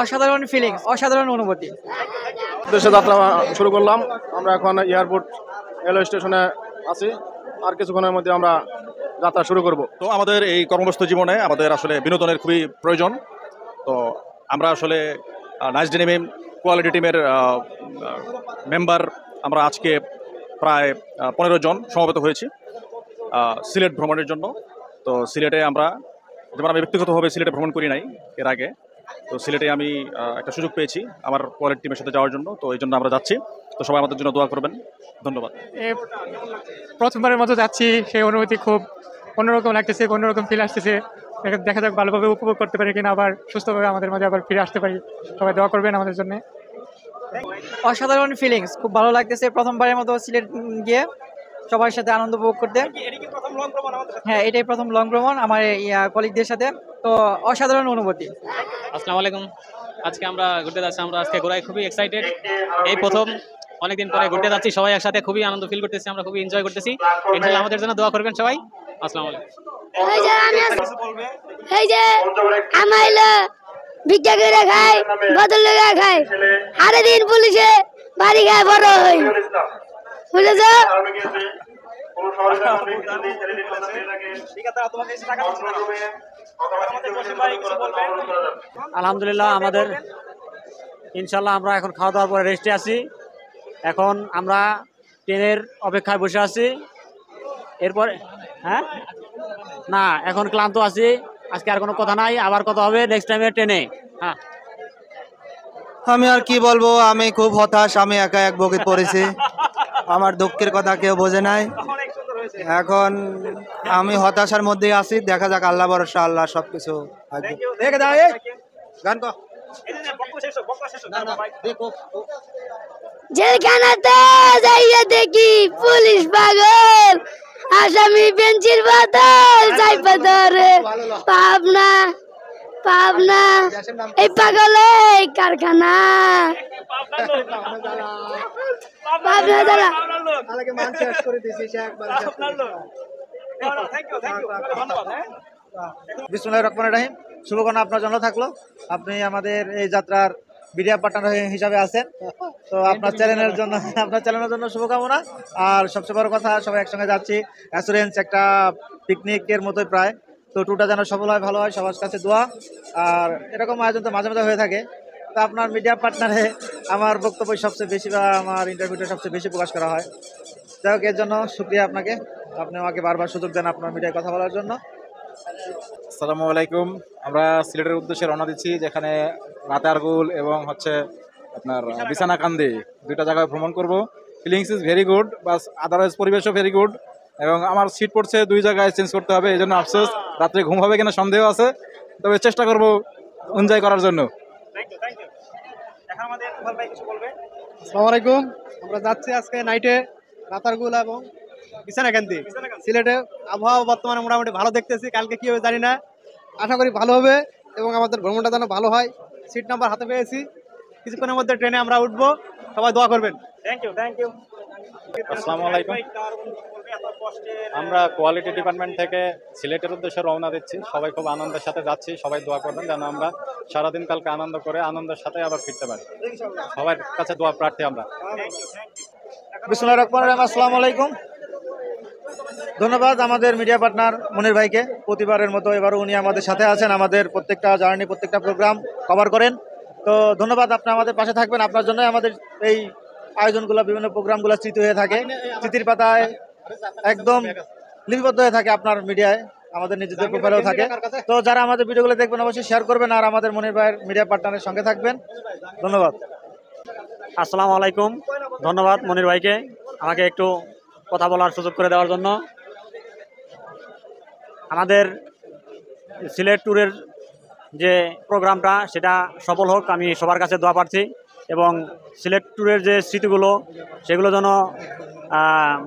অসাধারণ ফিলিংস, অসাধারণ অনুভূতি। দেশে যাত্রা শুরু করলাম। আমরা এখন এয়ারপোর্ট রেলওয়ে স্টেশনে আছি। আর কিছুক্ষণের মধ্যে আমরা যাত্রা শুরু করব। তো আমাদের এই কর্মব্যস্ত জীবনে আমাদের আসলে বিনোদনের খুবই প্রয়োজন। তো আমরা আসলে নাইস ডেনিম কোয়ালিটি টিমের মেম্বার আমরা আজকে প্রায় 15 জন সমবেত হয়েছি সিলেট ভ্রমণের জন্য। তো সিলেটে আমরা যেমন আমি ব্যক্তিগতভাবে সিলেটে ভ্রমণ করি নাই এর আগে, তো সিলেটে আমি একটা সুযোগ পেয়েছি আমার কোয়ালিটি টিমের সাথে যাওয়ার জন্য। তো এই জন্য আমরা যাচ্ছি। তো সবাই আমাদের জন্য দোয়া করবেন। ধন্যবাদ। প্রথমবারের মতো যাচ্ছি, সেই অনুভূতি খুব অন্যরকম লাগতেছে, অন্যরকম ফিল আসতেছে। দেখা যাক ভালোভাবে উপভোগ করতে পারি কিনা, আবার সুস্থভাবে আমাদের মাঝে আবার ফিরে আসতে পারি। সবাই দোয়া করবেন আমাদের জন্য। অসাধারণ ফিলিংস, খুব ভালো লাগতেছে প্রথমবারের মতো সিলেট গিয়ে সবার সাথে আনন্দ উপভোগ করতে। হ্যাঁ, এটাই প্রথম লং ভ্রমণ আমার কলিগদের সাথে। তো অসাধারণ অনুভূতি। আসসালামু আলাইকুম। আজকে আমরা ঘুরতে যাচ্ছি, আমরা আজকে ঘোরায় খুবই এক্সাইটেড। এই প্রথম অনেকদিন পরে ঘুরতে যাচ্ছি, সবাই একসাথে খুবই আনন্দ ফিল করতেছি, আমরা খুবই এনজয় করতেছি। ইনশাআল্লাহ আমাদের জন্য দোয়া করবেন সবাই। আসসালামু আলাইকুম। এই যে আমাইলো ভিক্ষা করে খাই, বদল লেগে খাই, আরে দিন পুলিশে বাড়ি গায়ে বড় হই, বুঝেছ? আলহামদুলিল্লাহ, আমাদের ইনশাল্লাহ আমরা এখন খাওয়া দাওয়ার পরে রেস্টে আছি। এখন আমরা ট্রেনের অপেক্ষায় বসে আছি। এরপরে হ্যাঁ না, এখন ক্লান্ত আছি। আজকে আর কোনো কথা নাই, আবার কথা হবে নেক্সট টাইমে ট্রেনে। হ্যাঁ, আমি আর কি বলবো, আমি খুব হতাশ। আমি একা এক বগি পড়েছি, আমার দুঃখের কথা কেউ বোঝে নাই। এখন আমি হতাশার মধ্যেই আছি। দেখা যাক, আল্লাহ ভরসা, আল্লাহ সবকিছু। জেলখানাতে যাইয়া দেখি পুলিশ পাগল, আসামি বেঞ্চির বাদল চাইপা ধরে। পাবনা পাবনা এই পাগলে কারখানা, পাবনা জ্বালা। বিসমিল্লাহির রহমানির রহিম। শুভকামনা আপনার জন্য থাকলো। আপনি আমাদের এই যাত্রার মিডিয়া পার্টনার হিসাবে আছেন, তো আপনার চ্যানেলের জন্য শুভকামনা। আর সবচেয়ে বড় কথা, সবাই একসঙ্গে যাচ্ছি, অ্যাসুরেন্স একটা পিকনিকের মতোই প্রায়। তো ট্যুরটা যেন সফল হয়, ভালো হয়, সবার কাছে দোয়া। আর এরকম আয়োজন তো মাঝে মাঝে হয়ে থাকে। তো আপনার মিডিয়া পার্টনারে আমার বক্তব্য সবচেয়ে বেশি বা আমার ইন্টারভিউটা সবচেয়ে বেশি প্রকাশ করা হয়। যাই হোক, এর জন্য শুক্রিয়া আপনাকে। আপনি আমাকে বারবার সুযোগ দেন আপনার মিডিয়ায় কথা বলার জন্য। আসসালামু আলাইকুম। আমরা সিলেটের উদ্দেশ্যে রওনা দিচ্ছি, যেখানে রাতারগুল এবং আপনার বিছানাকান্দি দুইটা জায়গায় ভ্রমণ করব। Feelings is very good, bus otherwise পরিবেশও ভেরি গুড। এবং আমার সিট পড়ছে 2 জায়গায় চেঞ্জ করতে হবে, এই জন্য আফসোস। রাত্রে ঘুম হবে কিনা সন্দেহ আছে, তবে চেষ্টা করব এনজয় করার জন্য। আসসালামু আলাইকুম। আমরা যাচ্ছি আজকে নাইটে রাতারগুল এবং বিছানাকান্দি। সিলেটে আবহাওয়া বর্তমানে মোটামুটি ভালো দেখতেছি, কালকে কি হবে জানি না, আশা করি ভালো হবে এবং আমাদের ভ্রমণটা যেন ভালো হয়। সিট নাম্বার হাতে পেয়েছি, কিছুক্ষণের মধ্যে ট্রেনে আমরা উঠবো, সবাই দোয়া করবেন। Thank you. আসসালামু আলাইকুম। আমরা কোয়ালিটি ডিপার্টমেন্ট থেকে সিলেটের উদ্দেশ্যে রওনা দিচ্ছি। সবাই খুব আনন্দের সাথে যাচ্ছি, সবাই দোয়া করবেন যেন আমরা সারাদিন কালকে আনন্দ করে আনন্দের সাথে আবার ফিরতে পারি। সবার কাছে দোয়া প্রার্থী আমরা। বিসমিল্লাহির রহমানির রহিম। আসসালামু আলাইকুম। ধন্যবাদ আমাদের মিডিয়া পার্টনার মনির ভাইকে। প্রতিবারের মতো এবারও উনি আমাদের সাথে আছেন, আমাদের প্রত্যেকটা জার্নি, প্রত্যেকটা প্রোগ্রাম কভার করেন। তো ধন্যবাদ, আপনি আমাদের পাশে থাকবেন। আপনার জন্য আমাদের এই আয়োজনগুলো, বিভিন্ন প্রোগ্রামগুলো স্মৃতি হয়ে থাকে, স্মৃতির পাতায় একদম লিপিবদ্ধ হয়ে থাকে আপনার মিডিয়ায়, আমাদের নিজেদের প্রোফাইলেও থাকে। তো যারা আমাদের ভিডিওগুলো দেখবেন অবশ্যই শেয়ার করবেন, আর আমাদের মনির ভাইয়ের মিডিয়া পার্টনারের সঙ্গে থাকবেন। ধন্যবাদ। আসসালামু আলাইকুম। ধন্যবাদ মনির ভাইকে আমাকে একটু কথা বলার সুযোগ করে দেওয়ার জন্য। আমাদের সিলেট ট্যুরের যে প্রোগ্রামটা, সেটা সফল হোক, আমি সবার কাছে দোয়া প্রার্থী। এবং সিলেট ট্যুরের যে স্মৃতিগুলো, সেগুলো যেন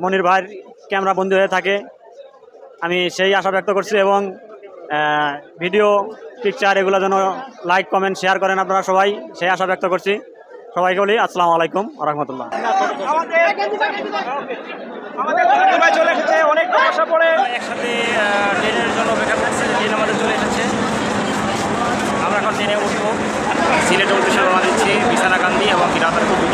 মনির ভাইয়ের ক্যামেরা বন্দী হয়ে থাকে, আমি সেই আশা ব্যক্ত করছি। এবং ভিডিও, পিকচার এগুলো যেন লাইক, কমেন্ট, শেয়ার করেন আপনারা সবাই, সেই আশা ব্যক্ত করছি। সবাইকে বলি আসসালামু আলাইকুম ওয়া রাহমাতুল্লাহ। একসাথে ট্রেনের জন্য অপেক্ষা করছি, ট্রেন আমাদের চলে এসেছে, আমরা এখন ট্রেনে উঠবো। সিলেটের উদ্দেশ্যে রওনা দিচ্ছি বিছানাকান্দি এবং রাতারগুল